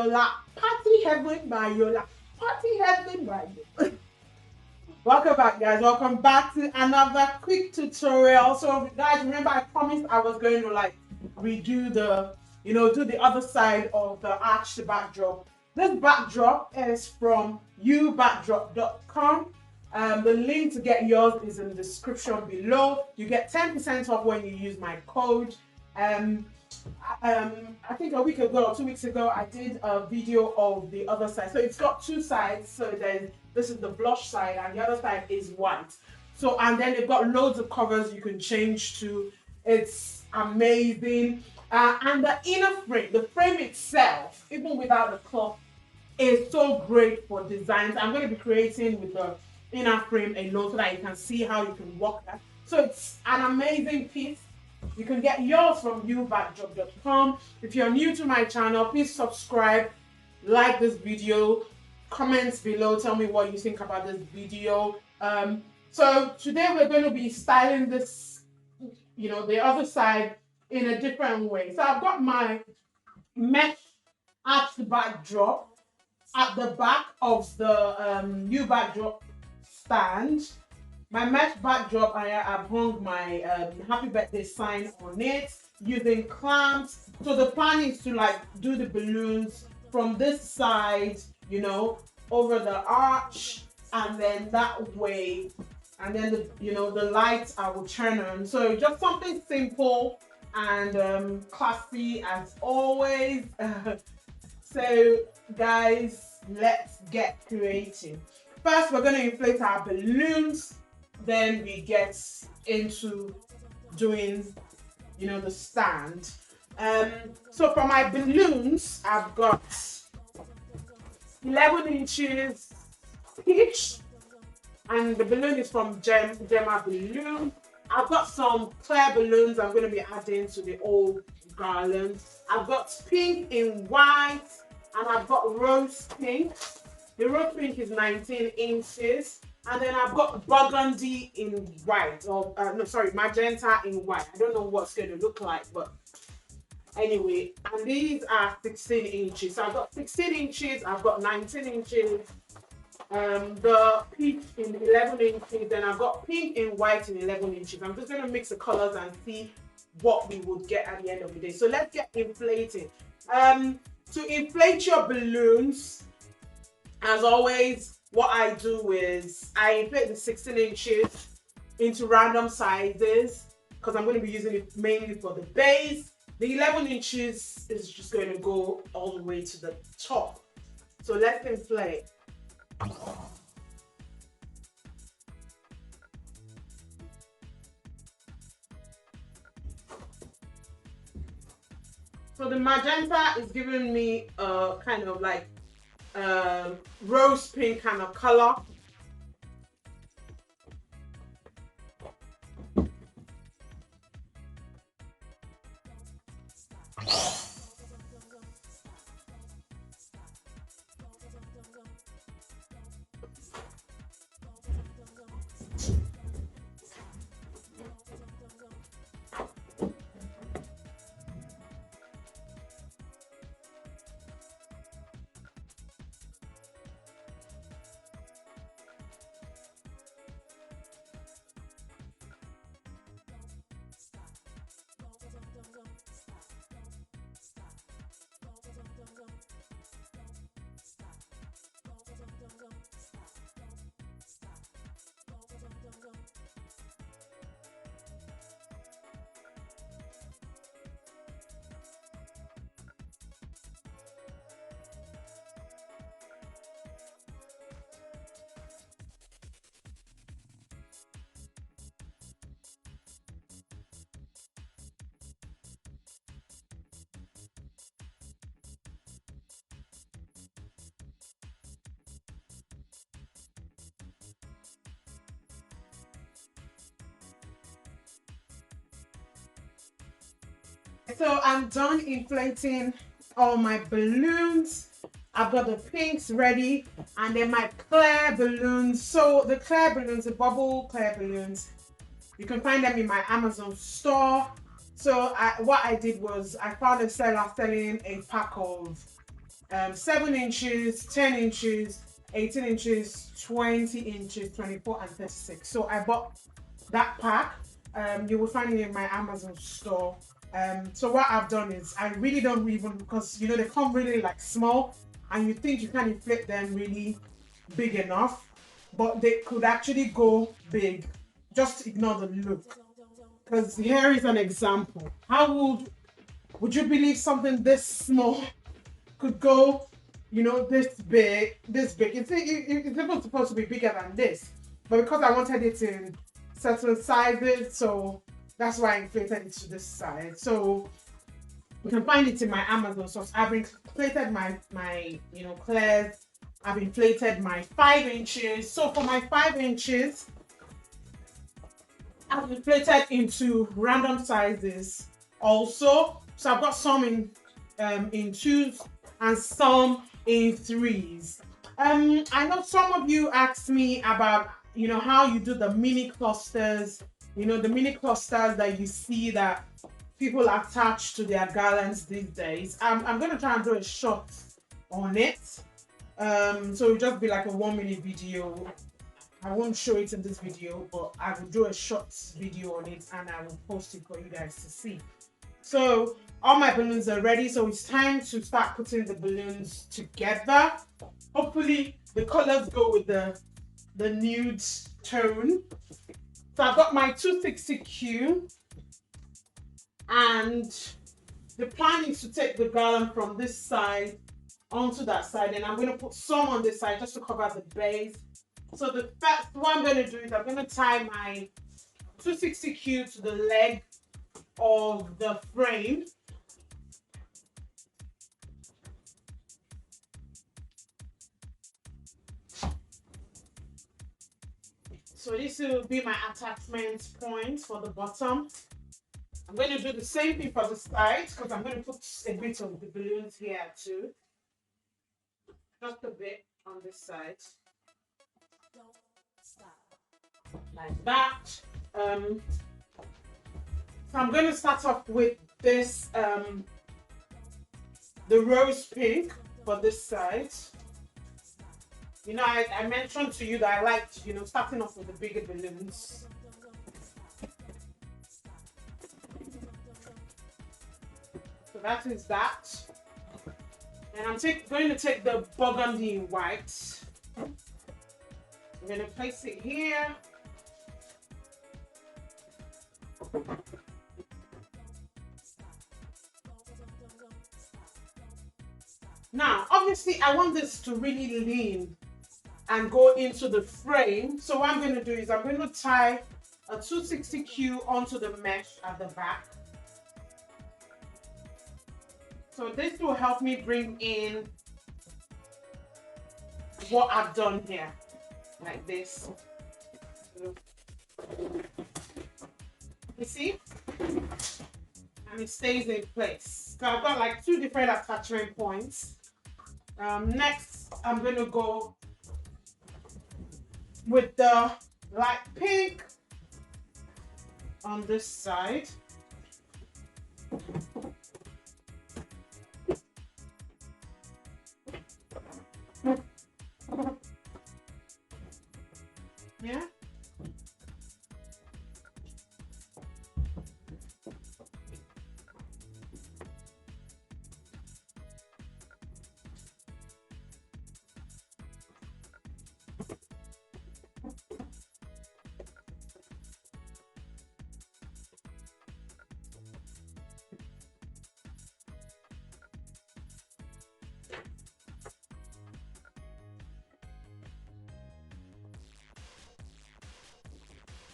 Yola. Party heaven by Yola. Party heaven by Yola. Welcome back, guys. Welcome back to another quick tutorial. So guys, remember I promised I was going to like redo the, do the other side of the arched backdrop. This backdrop is from youbackdrop.com. The link to get yours is in the description below. You get 10% off when you use my code. I think a week ago or 2 weeks ago, I did a video of the other side. So it's got two sides. So then this is the blush side and the other side is white. So, and then they've got loads of covers you can change to. It's amazing. And the inner frame, the frame itself, even without the cloth, is so great for designs. I'm going to be creating with the inner frame alone so that you can see how you can work that. So it's an amazing piece. You can get yours from youbackdrop.com. If you're new to my channel, please subscribe, like this video, comments below, tell me what you think about this video. So today we're going to be styling this, the other side in a different way. So I've got my mesh arched backdrop at the back of the new backdrop stand. My mesh backdrop, I have hung my happy birthday sign on it using clamps. So the plan is to like do the balloons from this side, over the arch, and then that way, and then the lights I will turn on. So just something simple and classy as always. So guys, let's get creative. First, we're going to inflate our balloons. Then we get into doing, the stand. So for my balloons, I've got 11 inches each, and the balloon is from Gemma Balloon. I've got some clear balloons I'm going to be adding to the old garlands. I've got pink in white, and I've got rose pink. The rose pink is 19 inches. And then I've got burgundy in white, or magenta in white. I don't know what's going to look like, but anyway. And these are 16 inches. So I've got 16 inches, I've got 19 inches, the peach in 11 inches, then I've got pink in white in 11 inches. I'm just going to mix the colors and see what we would get at the end of the day. So let's get inflating. To inflate your balloons, as always, what I do is I inflate the 16 inches into random sizes because I'm going to be using it mainly for the base. The 11 inches is just going to go all the way to the top. So let's inflate. So the magenta is giving me a kind of like rose pink kind of color. So I'm done inflating all my balloons. I've got the pinks ready and then my clear balloons. So the clear balloons, the bubble clear balloons, you can find them in my Amazon store. So what I did was I found a seller selling a pack of 7 inches, 10 inches, 18 inches, 20 inches, 24 and 36. So I bought that pack. You will find it in my Amazon store. So what I've done is I really don't even, because you know they come really like small and you think you can inflate them really big enough, but they could actually go big. Just ignore the look, because here is an example. How would you believe something this small could go, you know, this big, this big? It's even supposed to be bigger than this, but because I wanted it in certain sizes, so that's why I inflated it to this size. So you can find it in my Amazon store. I've inflated my you know, clears. I've inflated my 5 inches. So for my 5 inches, I've inflated into random sizes also. So I've got some in 2s and some in 3s. I know some of you asked me about, you know, how you do the mini clusters. You know, the mini clusters that you see that people attach to their garlands these days. I'm going to try and do a short on it. So it'll just be like a 1-minute video. I won't show it in this video, but I will do a short video on it and I will post it for you guys to see. So all my balloons are ready, so it's time to start putting the balloons together. Hopefully the colors go with the nude tone. So I've got my 260Q, and the plan is to take the garland from this side onto that side, and I'm going to put some on this side just to cover the base. So the first what I'm going to do is I'm going to tie my 260Q to the leg of the frame. So this will be my attachment point for the bottom. I'm going to do the same thing for the sides, because I'm going to put a bit of the balloons here too. Just a bit on this side. Like that. So I'm going to start off with this, the rose pink for this side. You know, I mentioned to you that I liked, you know, starting off with the bigger balloons. So that is that. And I'm going to take the burgundy in white. I'm going to place it here. Now, obviously, I want this to really lean and go into the frame. So what I'm going to do is I'm going to tie a 260Q onto the mesh at the back. So this will help me bring in what I've done here, like this. You see? And it stays in place. So I've got like 2 different attachment points. Next, I'm going to go with the light pink on this side. Yeah.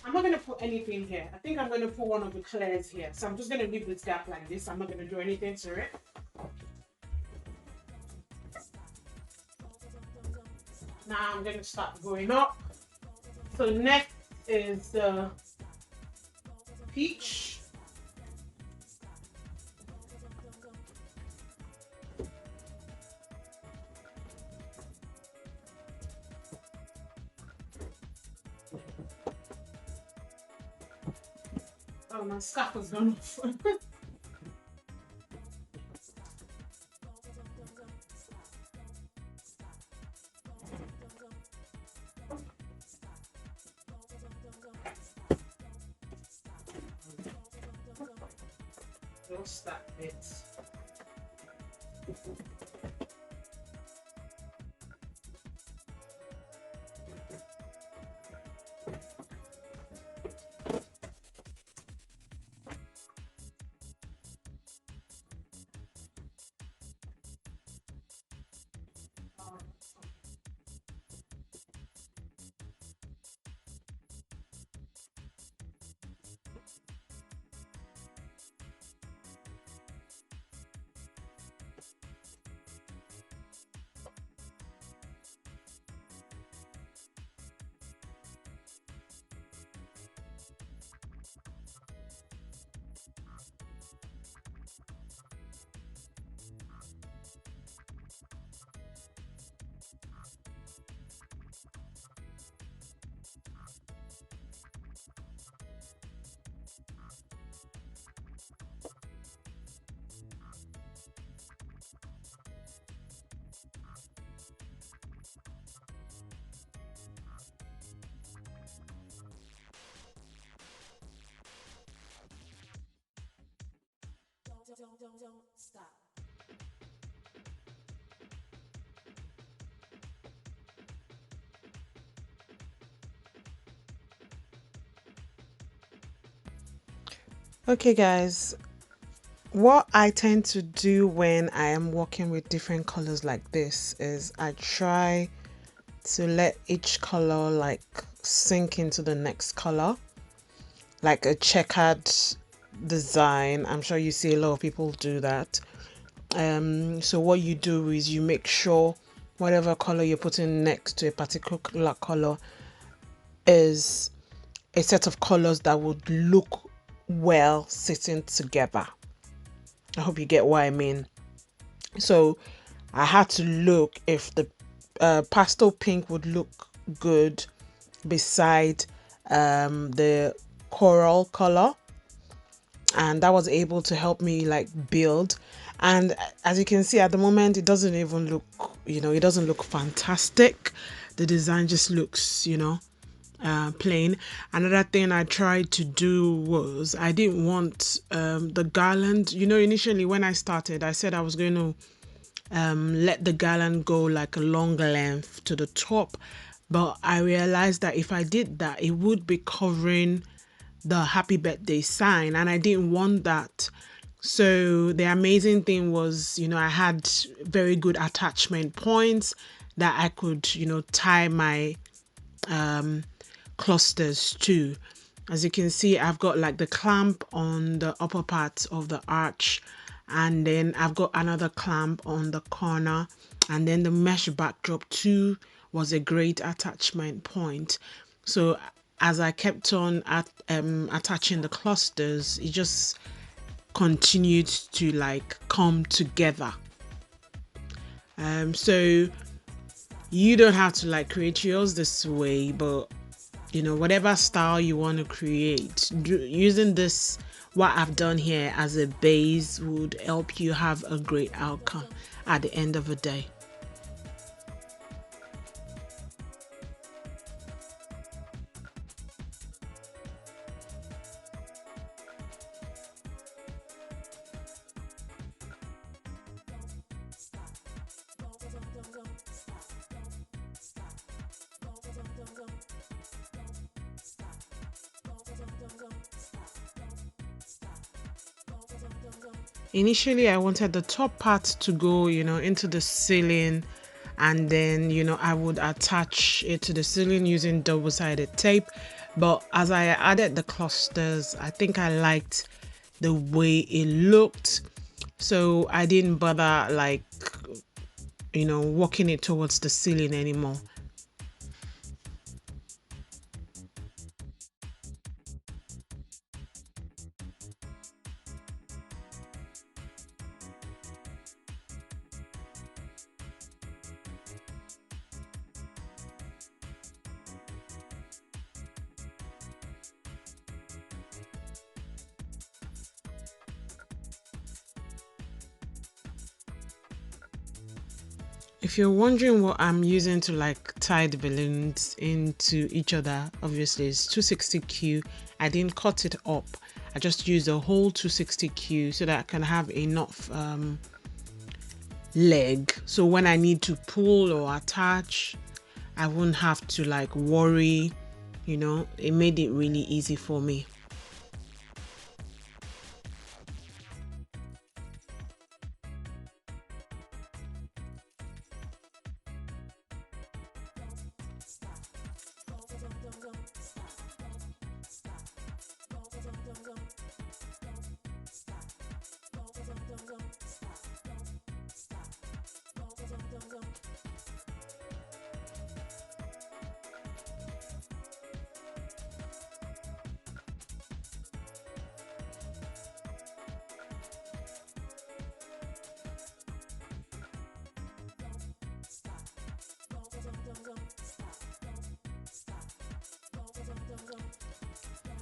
I'm not going to put anything here. I think I'm going to put one of the clears here. So I'm just going to leave this gap like this. I'm not going to do anything to it. Now I'm going to start going up. So next is the peach. Oh, my scarf has gone off. just that bit. Don't stop. Okay guys, what I tend to do when I am working with different colors like this is I try to let each color like sink into the next color, like a checkered design. I'm sure you see a lot of people do that. So what you do is you make sure whatever color you're putting next to a particular color is a set of colors that would look well sitting together. I hope you get what I mean. So I had to look if the pastel pink would look good beside the coral color, and that was able to help me like build. And as you can see at the moment, it doesn't even look, it doesn't look fantastic. The design just looks, plain. Another thing I tried to do was I didn't want the garland. Initially when I started, I said I was going to let the garland go like a long length to the top, but I realized that if I did that, it would be covering the happy birthday sign, and I didn't want that. So the amazing thing was, I had very good attachment points that I could, tie my clusters to. As you can see, I've got like the clamp on the upper part of the arch, and then I've got another clamp on the corner, and then the mesh backdrop too was a great attachment point. So as I kept on attaching the clusters, it just continued to like come together. So you don't have to like create yours this way, but whatever style you want to create, using this, what I've done here as a base, would help you have a great outcome at the end of the day. Initially, I wanted the top part to go, into the ceiling, and then, I would attach it to the ceiling using double-sided tape. But as I added the clusters, I think I liked the way it looked. So I didn't bother like, walking it towards the ceiling anymore. If you're wondering what I'm using to like tie the balloons into each other, obviously it's 260Q. I didn't cut it up. I just use the whole 260Q so that I can have enough leg, so when I need to pull or attach, I wouldn't have to like worry, you know. It made it really easy for me.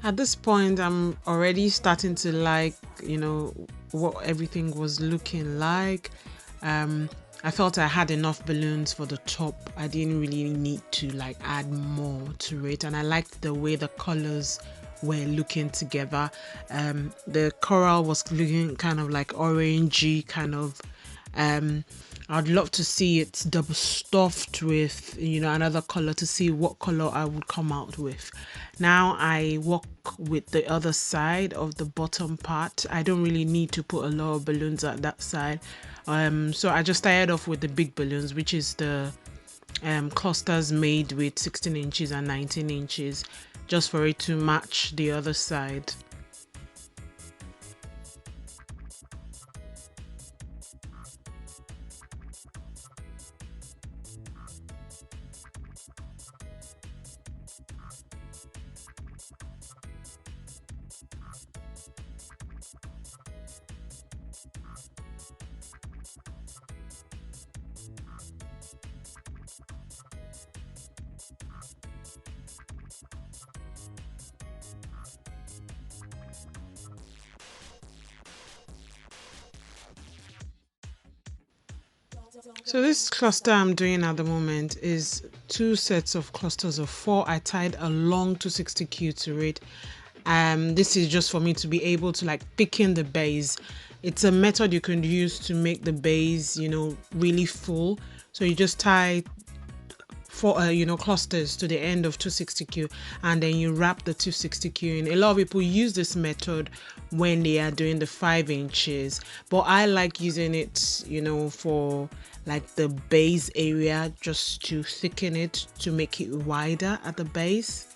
At this point, I'm already starting to like, you know, what everything was looking like. I felt I had enough balloons for the top. I didn't really need to like add more to it, and I liked the way the colors were looking together. The coral was looking kind of like orangey, kind of. I'd love to see it double stuffed with, you know, another color to see what color I would come out with. Now I work with the other side of the bottom part. I don't really need to put a lot of balloons at that side. So I just started off with the big balloons, which is the clusters made with 16 inches and 19 inches, just for it to match the other side. So this cluster I'm doing at the moment is 2 sets of clusters of 4. I tied a long 260Q to it. This is just for me to be able to like pick in the base. It's a method you can use to make the base, you know, really full. So you just tie 4 you know, clusters to the end of 260Q, and then you wrap the 260Q in. A lot of people use this method when they are doing the 5 inches, but I like using it, you know, for like the base area, just to thicken it, to make it wider at the base.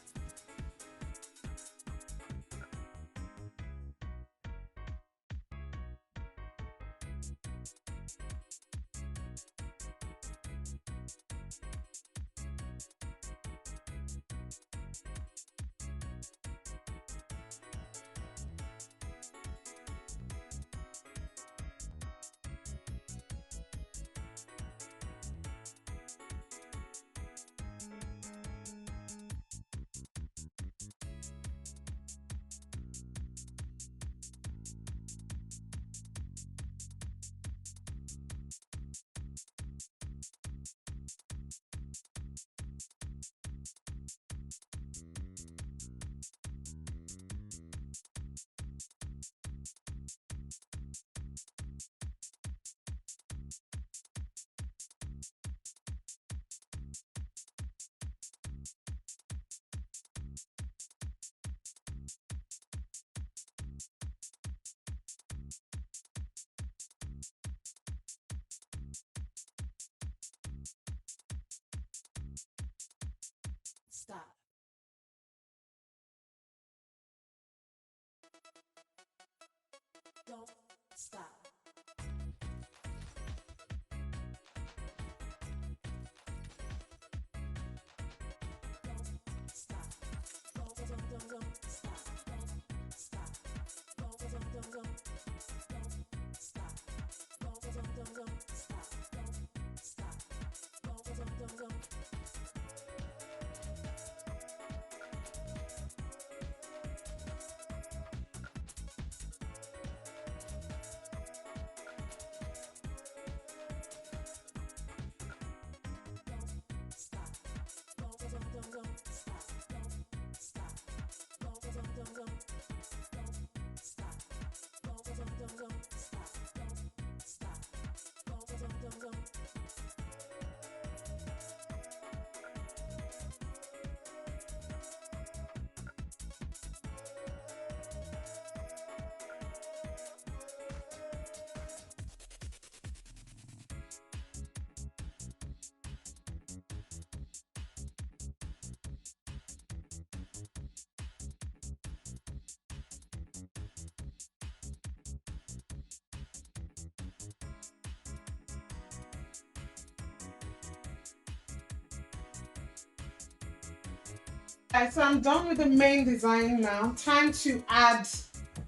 Alright, so I'm done with the main design now. Time to add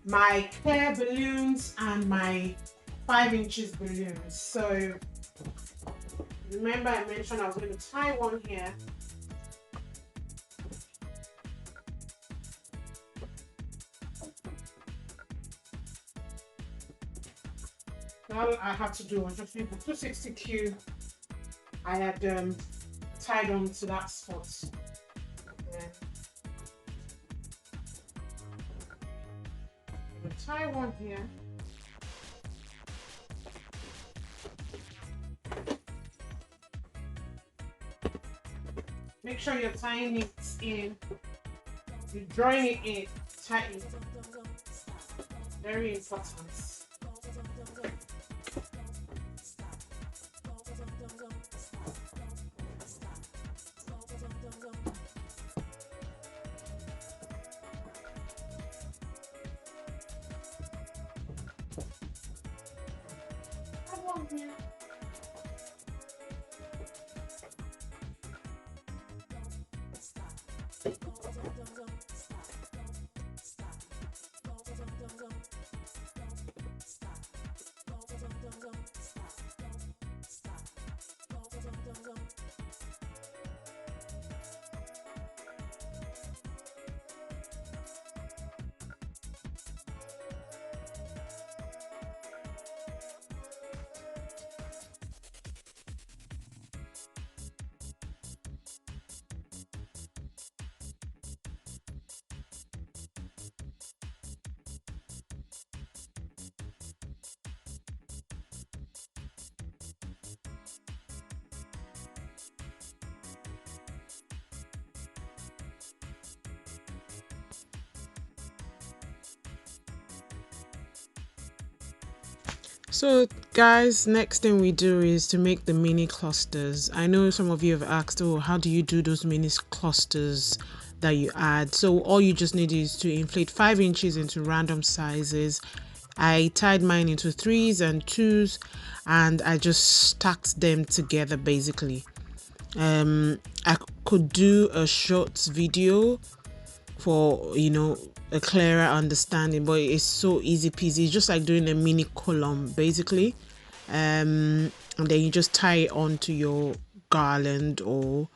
my clear balloons and my 5 inches balloons. So remember I mentioned I was going to tie one here. All I had to do was just use the 260Q. I had tied on to that spot. Yeah. Tie one here. Make sure you're tying it in. You're drawing it in tightly. Very important. Have one here. So guys, next thing we do is to make the mini clusters. I know some of you have asked, oh, how do you do those mini clusters that you add? So all you just need is to inflate 5 inches into random sizes. I tied mine into 3s and 2s and I just stacked them together basically. I could do a short video for, you know, a clearer understanding, but it's so easy peasy. It's just like doing a mini column basically. And then you just tie it onto your garland or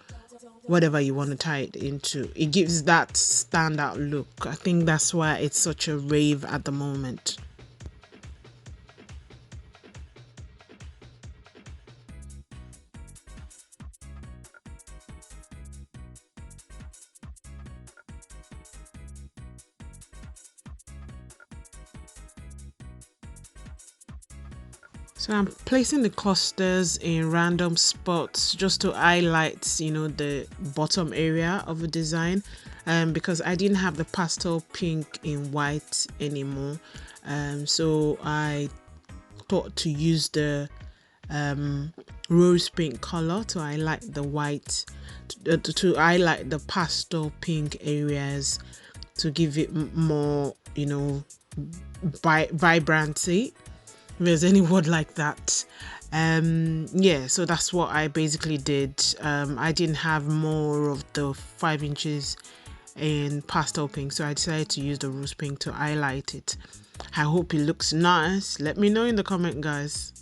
whatever you want to tie it into. It gives that standout look. I think that's why it's such a rave at the moment. So I'm placing the clusters in random spots just to highlight, you know, the bottom area of the design, because I didn't have the pastel pink in white anymore. So I thought to use the rose pink color to highlight the white, to highlight the pastel pink areas, to give it more, you know, vibrancy, if there's any word like that. Yeah, so that's what I basically did. I didn't have more of the 5 inches in pastel pink, so I decided to use the rose pink to highlight it. I hope it looks nice. Let me know in the comment, guys.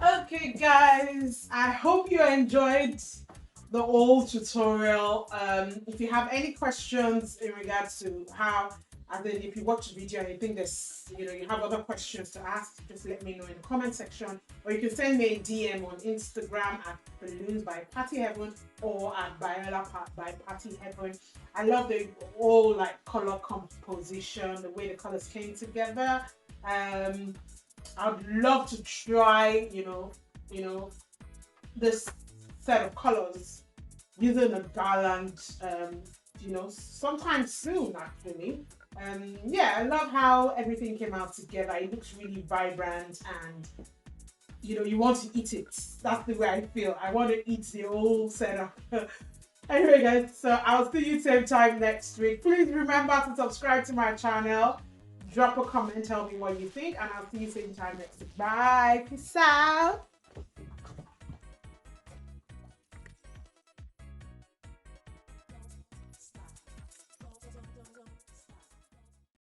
Okay, guys, I hope you enjoyed the whole tutorial. If you have any questions in regards to how, and then if you watch the video and you think there's, you have other questions to ask, just let me know in the comment section, or you can send me a DM on Instagram at Balloons by Party Heaven or at Biola by Party Heaven. I love the whole like color composition, the way the colors came together. I'd love to try, this set of colors using a garland, sometime soon actually. Yeah, I love how everything came out together. It looks really vibrant and you want to eat it. That's the way I feel. I want to eat the whole setup. Anyway, guys, so I'll see you same time next week. Please remember to subscribe to my channel. Drop a comment, tell me what you think, and I'll see you same time next week. Bye. Peace out.